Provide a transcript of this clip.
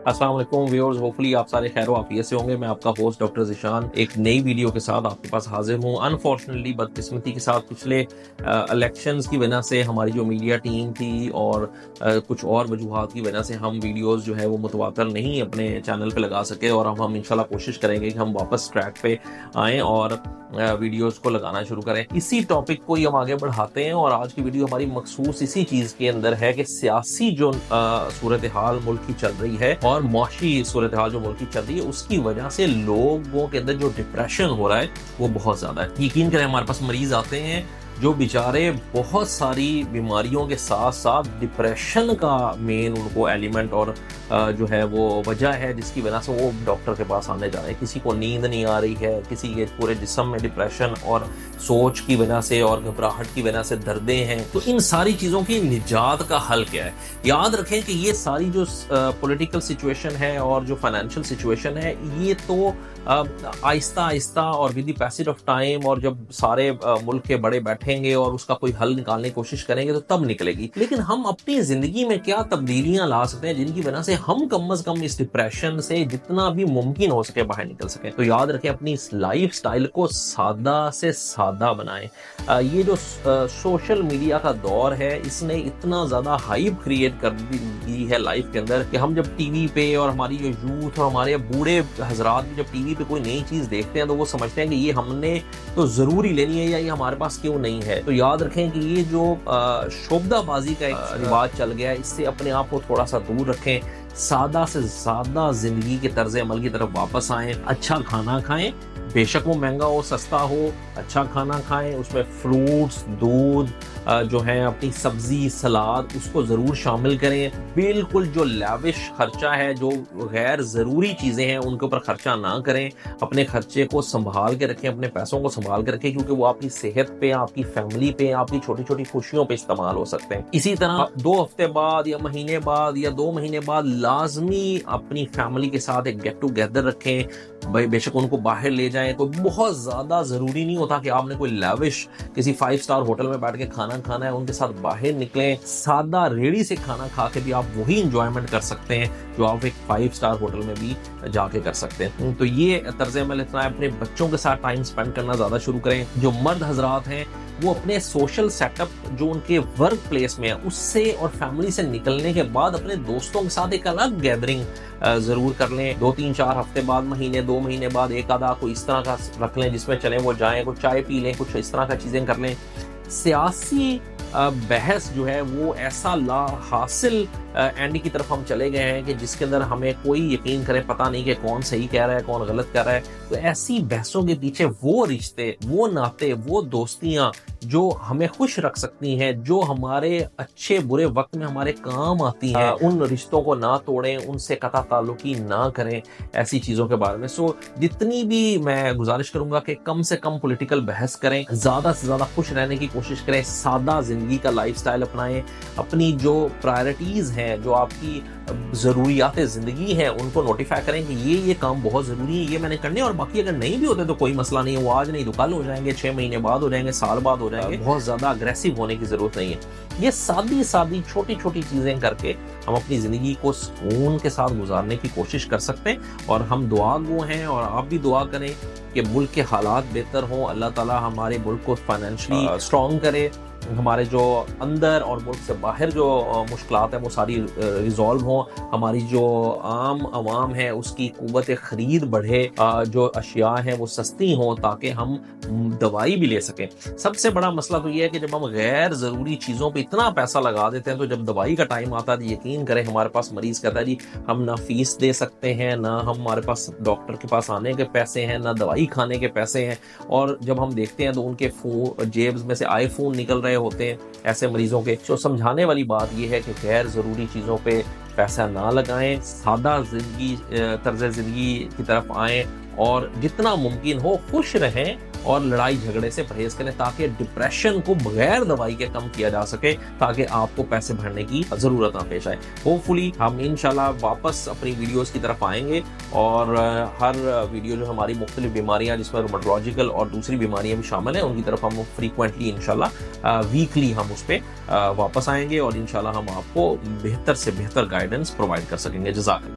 अस्सलाम वालेकुम viewers, hopefully आप सारे खैर आफियत से होंगे। मैं आपका होस्ट डॉक्टर ज़िशान एक नई वीडियो के साथ आपके पास हाजिर हूँ। अनफॉर्चुनेटली बदकिस्मती के साथ पिछले इलेक्शंस की वजह से हमारी जो मीडिया टीम थी और कुछ और वजूहात की वजह से हम वीडियोस जो है वो मुतवातर नहीं अपने चैनल पे लगा सके, और हम इंशाल्लाह कोशिश करेंगे कि हम वापस ट्रैक पे आएँ और वीडियोस को लगाना शुरू करें। इसी टॉपिक को ही हम आगे बढ़ाते हैं और आज की वीडियो हमारी मखसूस इसी चीज़ के अंदर है कि सियासी जो सूरत हाल मुल्क की चल रही है और मुआशी सूरत हाल जो मुल्क की चल रही है, उसकी वजह से लोगों के अंदर जो डिप्रेशन हो रहा है वो बहुत ज़्यादा है। यकीन करें, हमारे पास मरीज आते हैं जो बेचारे बहुत सारी बीमारियों के साथ साथ डिप्रेशन का मेन उनको एलिमेंट और जो है वो वजह है जिसकी वजह से वो डॉक्टर के पास आने जा रहे हैं। किसी को नींद नहीं आ रही है, किसी के पूरे जिस्म में डिप्रेशन और सोच की वजह से और घबराहट की वजह से दर्दें हैं। तो इन सारी चीज़ों की निजात का हल क्या है? याद रखें कि ये सारी जो पॉलिटिकल सिचुएशन है और जो फाइनेंशियल सिचुएशन है, ये तो आहिस्ता आहिस्ता और with the passage of time और जब सारे मुल्क के बड़े बैठेंगे और उसका कोई हल निकालने की कोशिश करेंगे तो तब निकलेगी। लेकिन हम अपनी जिंदगी में क्या तब्दीलियां ला सकते हैं जिनकी वजह से हम कम अज कम इस डिप्रेशन से जितना भी मुमकिन हो सके बाहर निकल सकें? तो याद रखें, अपनी इस लाइफ स्टाइल को सादा से सादा बनाएं। ये जो सोशल मीडिया का दौर है, इसने इतना ज्यादा हाइप क्रिएट कर दी है लाइफ के अंदर कि हम जब टीवी पे और हमारी जो यूथ और हमारे बूढ़े हजरात भी जब टीवी पे कोई नई चीज देखते हैं तो वो समझते हैं कि ये हमने तो जरूरी लेनी है या ये हमारे पास क्यों नहीं है। तो याद रखें कि ये जो शोबदाबाजी का एक रिवाज चल गया है, इससे अपने आप को थोड़ा सा दूर रखें। सादा से सादा जिंदगी के तर्ज अमल की तरफ वापस आएं। अच्छा खाना खाएं, बेशक वो महंगा हो सस्ता हो, अच्छा खाना खाएं, उसमें फ्रूट्स, दूध जो है, अपनी सब्जी, सलाद, उसको ज़रूर शामिल करें। बिल्कुल जो लैविश खर्चा है, जो गैर ज़रूरी चीज़ें हैं, उनके ऊपर खर्चा ना करें। अपने खर्चे को संभाल के रखें, अपने पैसों को संभाल के रखें, क्योंकि वो आपकी सेहत पे, आपकी फैमिली पे, आपकी छोटी छोटी खुशियों पे इस्तेमाल हो सकते हैं। इसी तरह 2 हफ्ते बाद या महीने बाद या 2 महीने बाद लाजमी अपनी फैमिली के साथ एक गेट टुगेदर रखें। बेशक उनको बाहर ले जाएं। कोई बहुत ज़्यादा ज़रूरी नहीं होता कि आपने कोई लैविश किसी 5 स्टार होटल में बैठ के खाना खाना है। उनके साथ बाहर निकलें। सादा रेड़ी से खाना खा के भी आप वही इंजॉयमेंट कर सकते हैं जो आप एक 5 स्टार होटल में भी जाके कर सकते हैं। तो ये तर्ज अमल इतना है। अपने बच्चों के साथ टाइम स्पेंड करना ज़्यादा शुरू करें। जो मर्द हजरात हैं वो अपने सोशल सेटअप जो उनके वर्क प्लेस में है उससे और फैमिली से निकलने के बाद अपने दोस्तों के साथ एक अलग गैदरिंग जरूर कर लें। 2-3-4 हफ्ते बाद, महीने 2 महीने बाद एक आधा कोई इस तरह का रख लें जिसमें चले वो जाएं, कुछ चाय पी लें, कुछ इस तरह का चीजें कर लें। सियासी बहस जो है वो ऐसा ला हासिल एंड की तरफ हम चले गए हैं कि जिसके अंदर हमें कोई यकीन करे पता नहीं कि कौन सही कह रहा है कौन गलत कह रहा है। तो ऐसी बहसों के पीछे वो रिश्ते, वो नाते, वो दोस्तियां जो हमें खुश रख सकती हैं, जो हमारे अच्छे बुरे वक्त में हमारे काम आती हैं, उन रिश्तों को ना तोड़ें, उनसे कता ताल्लुकी ना करें, ऐसी चीजों के बारे में। सो जितनी भी मैं गुजारिश करूंगा कि कम से कम पॉलिटिकल बहस करें, ज्यादा से ज्यादा खुश रहने की कोशिश करें, सादा जिंदगी का लाइफस्टाइल अपनाएं। अपनी जो प्रायोरिटीज हैं, जो आपकी जरूरियात जिंदगी हैं, उनको नोटिफाई करें कि ये काम बहुत जरूरी है, ये मैंने करने, और बाकी अगर नहीं भी होते तो कोई मसला नहीं है, वो आज नहीं तो कल हो जाएंगे, 6 महीने बाद हो जाएंगे, साल बाद हो जाएंगे। बहुत ज्यादा अग्रेसिव होने की जरूरत नहीं है। ये सादी सादी छोटी छोटी चीजें करके हम अपनी जिंदगी को सुकून के साथ गुजारने की कोशिश कर सकते हैं। और हम दुआ गो हैं और आप भी दुआ करें कि मुल्क के हालात बेहतर हों। अल्लाह ताला हमारे मुल्क को फाइनेंशियली स्ट्रॉन्ग करे, हमारे जो अंदर और मुल्क से बाहर जो मुश्किलात हैं वो सारी रिजॉल्व हों। हमारी जो आम आवाम है उसकी कुव्वत खरीद बढ़े, जो अशिया हैं वो सस्ती हों ताकि हम दवाई भी ले सकें। सबसे बड़ा मसला तो ये है कि जब हम गैर ज़रूरी चीज़ों पे इतना पैसा लगा देते हैं तो जब दवाई का टाइम आता है तो यकीन करें हमारे पास मरीज कहता है जी हम ना फीस दे सकते हैं, ना हमारे पास डॉक्टर के पास आने के पैसे हैं, ना दवाई खाने के पैसे हैं। और जब हम देखते हैं तो उनके जेब्स में से आईफोन निकल रहे होते हैं ऐसे मरीजों के। तो समझाने वाली बात यह है कि गैर ज़रूरी चीज़ों पे पैसा ना लगाएं, सादा जिंदगी तर्ज जिंदगी की तरफ आएं और जितना मुमकिन हो खुश रहें और लड़ाई झगड़े से परहेज करें ताकि डिप्रेशन को बगैर दवाई के कम किया जा सके, ताकि आपको पैसे भरने की जरूरत ना पेश आए। होपफुली हम इंशाल्लाह वापस अपनी वीडियोस की तरफ आएंगे और हर वीडियो जो हमारी मुख्तलिफ बीमारियां जिसमें रोमेटोलॉजिकल और दूसरी बीमारियां भी शामिल हैं उनकी तरफ हम फ्रीक्वेंटली इंशाल्लाह वीकली हम उस पर वापस आएंगे और इंशाल्लाह हम आपको बेहतर से बेहतर गाइडेंस प्रोवाइड कर सकेंगे। जज़ाकल्लाह।